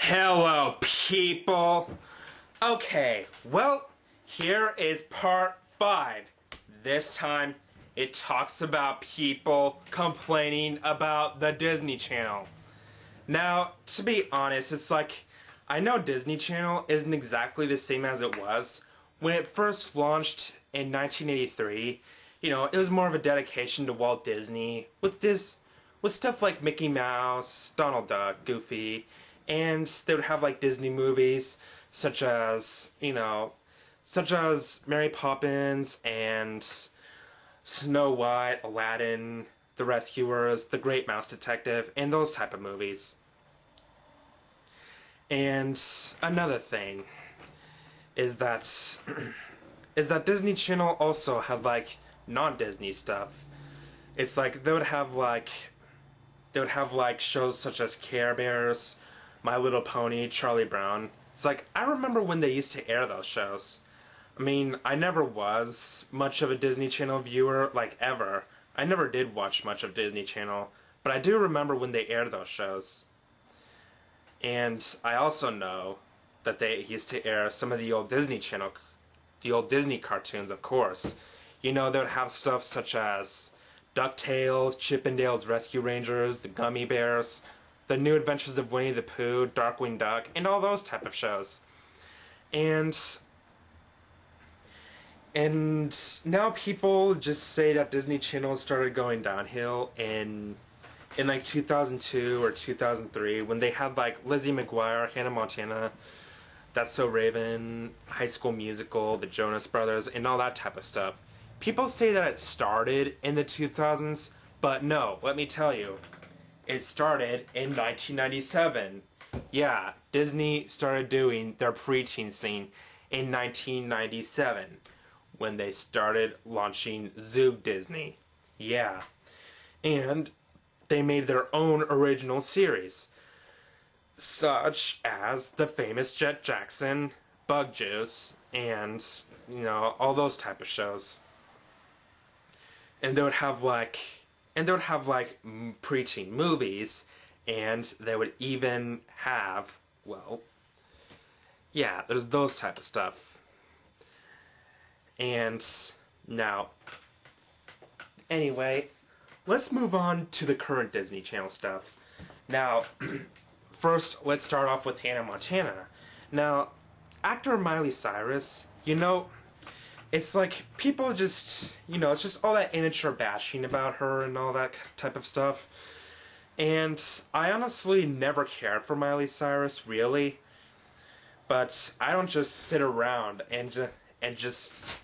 Hello, people! Okay, well, here is part 5. This time, it talks about people complaining about the Disney Channel. Now, to be honest, it's like, I know Disney Channel isn't exactly the same as it was. When it first launched in 1983, it was more of a dedication to Walt Disney, with stuff like Mickey Mouse, Donald Duck, Goofy, and they would have like Disney movies such as Mary Poppins and Snow White, Aladdin, The Rescuers, The Great Mouse Detective, and those type of movies. And another thing is that Disney Channel also had like non-Disney stuff. It's like they would have like shows such as Care Bears, My Little Pony, Charlie Brown. It's like, I remember when they used to air those shows. I mean, I never was much of a Disney Channel viewer, like ever. I never did watch much of Disney Channel, but I do remember when they aired those shows. And I also know that they used to air some of the old Disney cartoons, of course. They would have stuff such as DuckTales, Chippendales Rescue Rangers, The Gummy Bears, The New Adventures of Winnie the Pooh, Darkwing Duck, and all those type of shows. And now people just say that Disney Channel started going downhill in like 2002 or 2003 when they had like Lizzie McGuire, Hanna Montana, That's So Raven, High School Musical, The Jonas Brothers, and all that type of stuff. People say that it started in the 2000s, but no, let me tell you, it started in 1997. Yeah, Disney started doing their preteen scene in 1997 when they started launching Zoog Disney. Yeah, and they made their own original series, such as the famous Jet Jackson, Bug Juice, and all those type of shows. And they would have like preteen movies, and they would even have, well, yeah, there's those type of stuff. And now, anyway, let's move on to the current Disney Channel stuff. Now, first, let's start off with Hanna Montana. Now, actor Miley Cyrus, it's like people just, it's just all that immature bashing about her and all that type of stuff. And I honestly never cared for Miley Cyrus, really. But I don't just sit around and just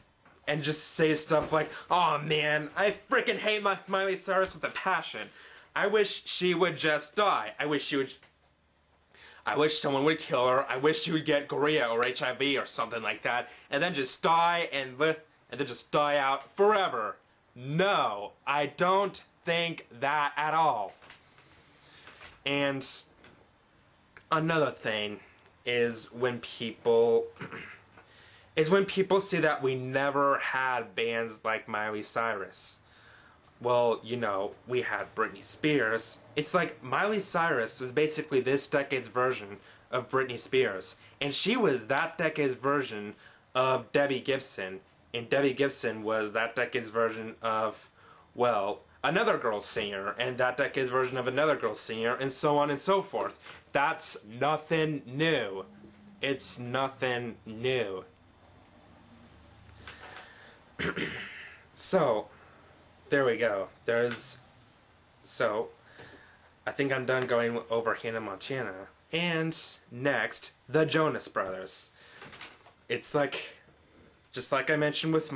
say stuff like, "Oh man, I freaking hate Miley Cyrus with a passion. I wish she would just die. I wish someone would kill her. I wish she would get gonorrhea or HIV or something like that, and then just die and then just die out forever." No, I don't think that at all. And another thing is when people say that we never had bands like Miley Cyrus. Well, we had Britney Spears. It's like Miley Cyrus was basically this decade's version of Britney Spears. And she was that decade's version of Debbie Gibson. And Debbie Gibson was that decade's version of, well, another girl singer. And that decade's version of another girl singer. And so on and so forth. That's nothing new. It's nothing new. So, there we go. I think I'm done going over Hanna Montana. And next, the Jonas Brothers. It's like, just like I mentioned with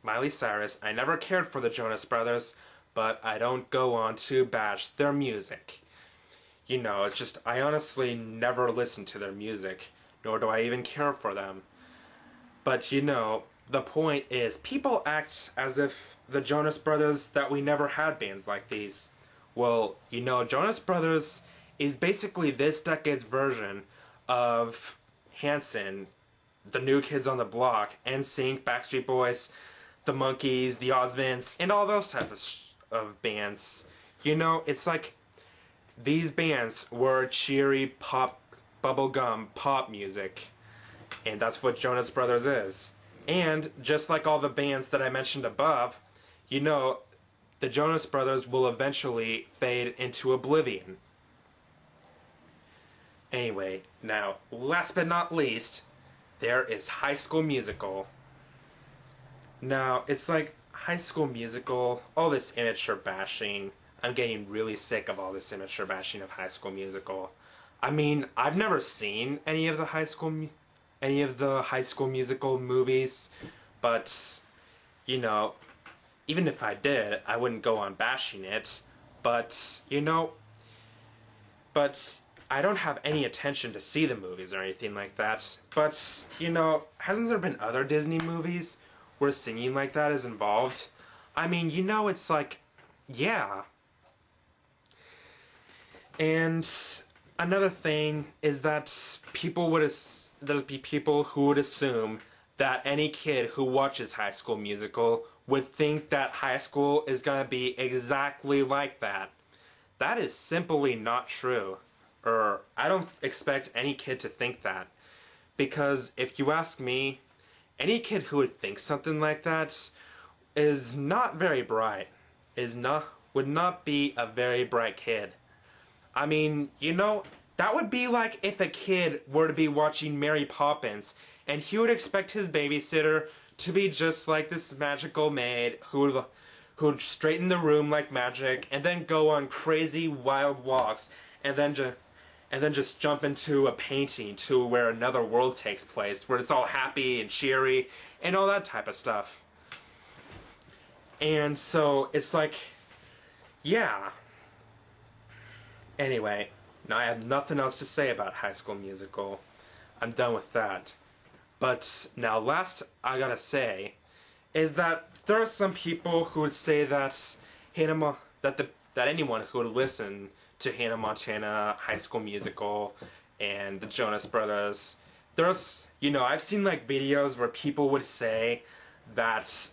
Miley Cyrus, I never cared for the Jonas Brothers, but I don't go on to bash their music. It's just, I honestly never listened to their music, nor do I even care for them. But the point is, people act as if the Jonas Brothers, that we never had bands like these. Well, Jonas Brothers is basically this decade's version of Hanson, the New Kids on the Block, NSYNC, Backstreet Boys, the Monkees, the Osmonds, and all those types of bands. It's like these bands were cheery pop bubblegum pop music. And that's what Jonas Brothers is. And just like all the bands that I mentioned above, you know, the Jonas Brothers will eventually fade into oblivion. Anyway, now, last but not least, there is High School Musical. Now, it's like High School Musical, all this immature bashing. I'm getting really sick of all this immature bashing of High School Musical. I mean, I've never seen any of the High School Musical movies, but, you know, even if I did, I wouldn't go on bashing it. But, you know, I don't have any attention to see the movies or anything like that. But, you know, hasn't there been other Disney movies where singing like that is involved? I mean, you know, it's like, yeah. And another thing is that there'd be people who would assume that any kid who watches High School Musical would think that high school is gonna be exactly like that. That is simply not true. I don't expect any kid to think that. Because if you ask me, any kid who would think something like that is not very bright. Would not be a very bright kid. I mean, you know, that would be like if a kid were to be watching Mary Poppins and he would expect his babysitter to be just like this magical maid who would straighten the room like magic and then go on crazy wild walks and then just jump into a painting to where another world takes place, where it's all happy and cheery and all that type of stuff. And so it's like, yeah. Anyway, now I have nothing else to say about High School Musical. I'm done with that. But now last I gotta say is that there are some people who would say that that anyone who would listen to Hanna Montana, High School Musical, and the Jonas Brothers, I've seen like videos where people would say that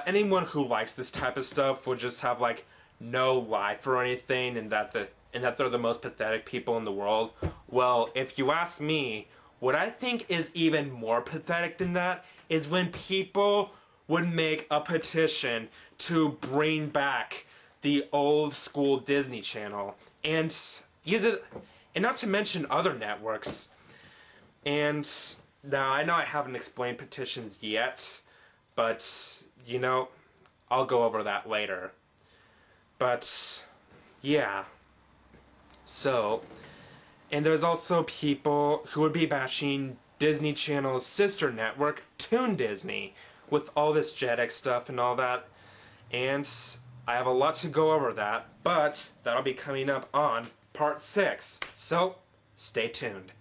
anyone who likes this type of stuff would just have like no life or anything, and that they're the most pathetic people in the world. Well, if you ask me, what I think is even more pathetic than that is when people would make a petition to bring back the old school Disney Channel and use it, and not to mention other networks. And now I know I haven't explained petitions yet, but you know, I'll go over that later. But yeah. So, and there's also people who would be bashing Disney Channel's sister network, Toon Disney, with all this JetX stuff and all that. And I have a lot to go over that, but that'll be coming up on part 6. So, stay tuned.